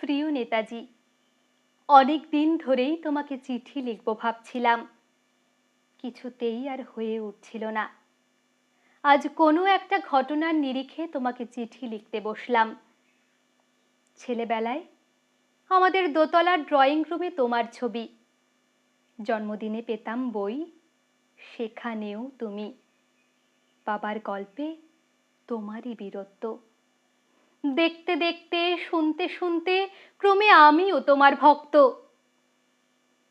প্রিয় নেতাজি, অনেক দিন ধরেই তোমাকে চিঠি লিখব ভাবছিলাম, কিছুতেই আর হয়ে উঠছিল না। আজ কোনো একটা ঘটনার নিরিখে তোমাকে চিঠি লিখতে বসলাম। ছেলেবেলায় আমাদের দোতলার ড্রয়িং রুমে তোমার ছবি, জন্মদিনে পেতাম বই, সেখানেও তুমি। বাবার গল্পে তোমারই বীরত্ব। দেখতে দেখতে, শুনতে শুনতে ক্রমে আমিও তোমার ভক্ত।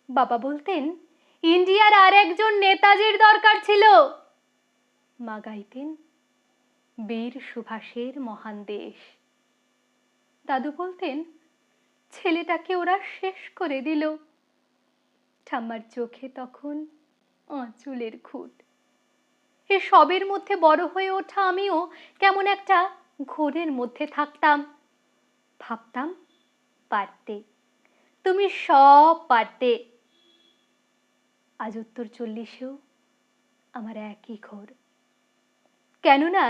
বাবা বলতেন, ইন্ডিয়ার আর একজন নেতাজির দরকার ছিল। মা গাইতেন, বীর সুভাষের মহান দেশ। দাদু বলতেন, ছেলেটাকে ওরা শেষ করে দিল। ঠাম্মার চোখে তখন আঁচলের খুঁট। এ সবের মধ্যে বড় হয়ে ওঠা আমিও কেমন একটা ঘোরের মধ্যে থাকতাম। ভাবতাম, পারতে, তুমি সব পারতে। আজ উত্তর 40-এও আমার একই ঘোর। কেননা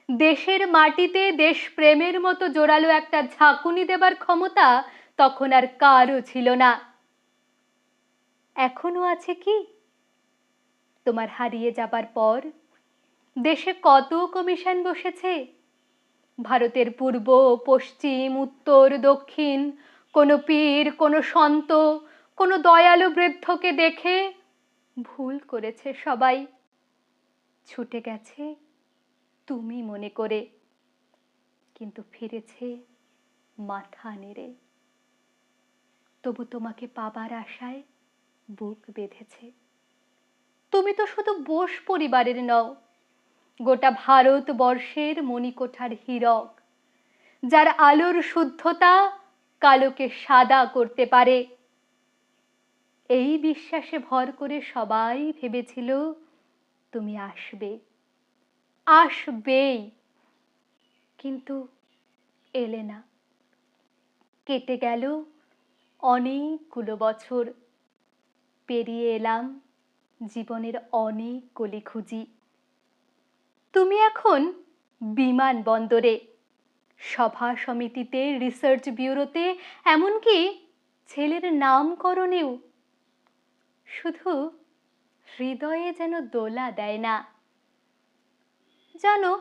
দেশের মাটিতে দেশপ্রেমের মতো জোরালো একটা ঝাঁকুনি দেবার ক্ষমতা তখন আর কারও ছিল না। এখনো আছে কি? তোমার হারিয়ে যাবার পর দেশে কত কমিশন বসেছে। ভারতের পূর্ব, পশ্চিম, উত্তর, দক্ষিণ, কোনো পীর, কোনো সন্ত, কোনো দয়ালু বৃদ্ধকে দেখে ভুল করেছে সবাই, ছুটে গেছে তুমি মনে করে, কিন্তু ফিরেছে মাথা নেড়ে। তবু তোমাকে পাবার আশায় বুক বেঁধেছে। তুমি তো শুধু বোস পরিবারের নও, গোটা ভারতবর্ষের মণিকোঠার হীরক, যার আলোর শুদ্ধতা কালোকে সাদা করতে পারে। এই বিশ্বাসে ভর করে সবাই ভেবেছিল তুমি আসবে, আসবেই, কিন্তু এলে না। কেটে গেল অনেকগুলো বছর, পেরিয়ে এলাম জীবনের অনেক গলি খুঁজি। তুমি এখন বিমানবন্দরে, সভা সমিতিতে, রিসার্চ ব্যুরোতে, এমনকি ছেলের নামকরণেও। শুধু হৃদয়ে যেন দোলা দেয় না। জানো,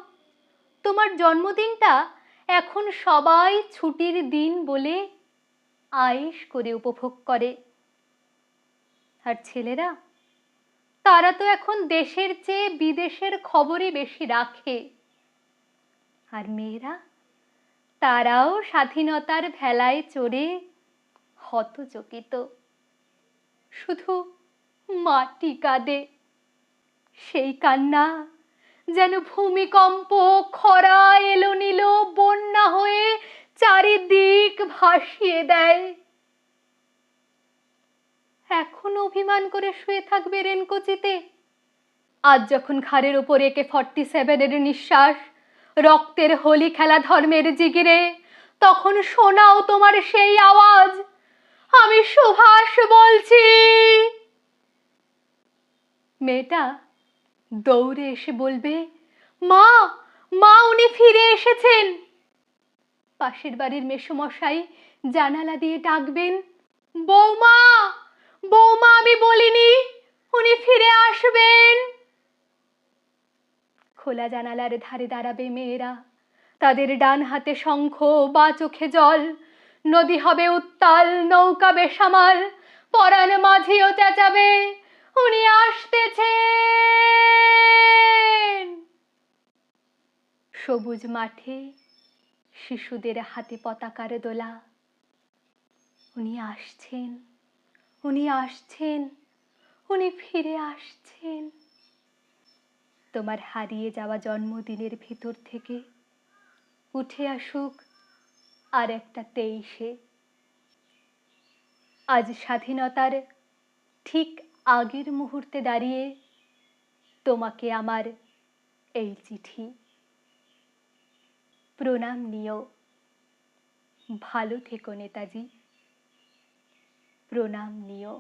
তোমার জন্মদিনটা এখন সবাই ছুটির দিন বলে আয়েশ করে উপভোগ করে। আর ছেলেরা, তারা তো এখন দেশের চেয়ে বিদেশের খবরই বেশি রাখে। আর মেয়েরা, তারাও স্বাধীনতার ভেলায় চড়ে হতচকিত। শুধু মাটি কাঁদে, সেই কান্না যেন ভূমিকম্প, খরা, এলো নিল, বন্যা হয়ে চারিদিক ভাসিয়ে দেয়। এখন অভিমান করে শুয়ে থাকবে রেনকোচিতে? আজ যখন ঘাড়ের ওপর AK-47 নিঃশ্বাস, রক্তের হোলি খেলা ধর্মের জিগিরে, তখন শোনাও তোমার সেই আওয়াজ, আমি সুভাষ বলছি। মেয়েটা দৌড়ে এসে বলবে, মা, মা, উনি ফিরে এসেছেন। পাশের বাড়ির মেসোমশাই জানালা দিয়ে ডাকবেন, বৌমা, বৌমা, আমি বলিনি উনি ফিরে আসবেন। খোলা জানালার ধারে দাঁড়াবে মেয়েরা, তাদের ডান হাতে শঙ্খ, বা চোখে জল। নদী হবে উত্তাল, নৌকা বেসামাল, পরাণ মাঝিও চেঁচাবে, উনি আসতেছেন। সবুজ মাঠে শিশুদের হাতে পতাকার দোলা, উনি আসছেন, উনি আসছেন, উনি ফিরে আসছেন। তোমার হারিয়ে যাওয়া জন্মদিনের ভিতর থেকে উঠে আসুক আর একটা 23-এ। আজ স্বাধীনতার ঠিক আগের মুহূর্তে দাঁড়িয়ে তোমাকে আমার এই চিঠি। প্রণাম নিও, ভালো থেকো নেতাজি, প্রণাম নিও।